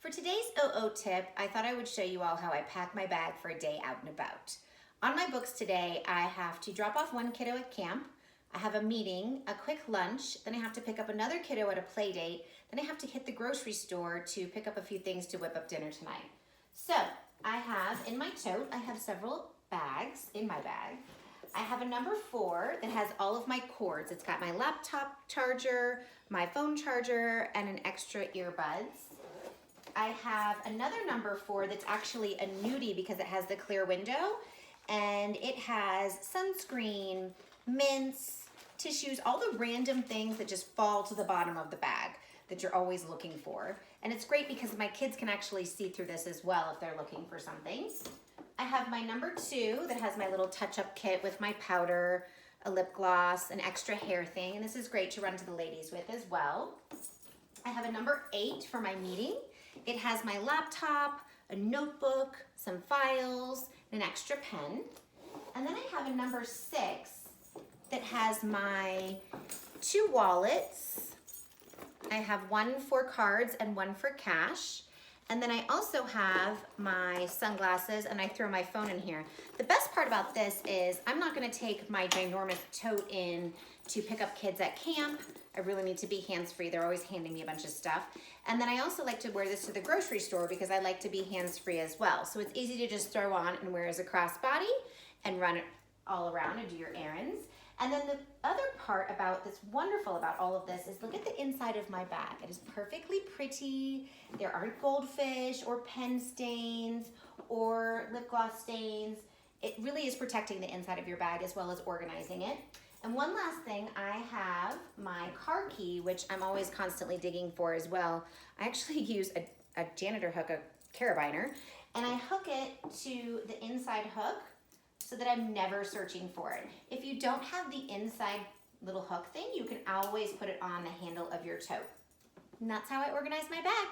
For today's OO tip, I thought I would show you all how I pack my bag for a day out and about. On my books today, I have to drop off one kiddo at camp, I have a meeting, a quick lunch, then I have to pick up another kiddo at a play date, then I have to hit the grocery store to pick up a few things to whip up dinner tonight. So I have in my tote, I have several bags in my bag. I have a number 4 that has all of my cords. It's got my laptop charger, my phone charger, and an extra earbuds. I have another number 4 that's actually a nudie because it has the clear window, and it has sunscreen, mints, tissues, all the random things that just fall to the bottom of the bag that you're always looking for. And it's great because my kids can actually see through this as well if they're looking for something. I have my number 2 that has my little touch-up kit with my powder, a lip gloss, an extra hair thing, and this is great to run to the ladies with as well. I have a number 8 for my meeting. It has my laptop, a notebook, some files, and an extra pen. And then I have a number 6 that has my 2 wallets. I have one for cards and one for cash. And then I also have my sunglasses, and I throw my phone in here. The best part about this is I'm not gonna take my ginormous tote in to pick up kids at camp. I really need to be hands-free. They're always handing me a bunch of stuff. And then I also like to wear this to the grocery store because I like to be hands-free as well. So it's easy to just throw on and wear as a crossbody and run it all around and do your errands. And then the other part that's wonderful about all of this is look at the inside of my bag. It is perfectly pretty. There aren't goldfish or pen stains or lip gloss stains. It really is protecting the inside of your bag as well as organizing it. And one last thing, I have my car key, which I'm always constantly digging for as well. I actually use a janitor hook, a carabiner, and I hook it to the inside hook so that I'm never searching for it. If you don't have the inside little hook thing, you can always put it on the handle of your tote. And that's how I organize my bag.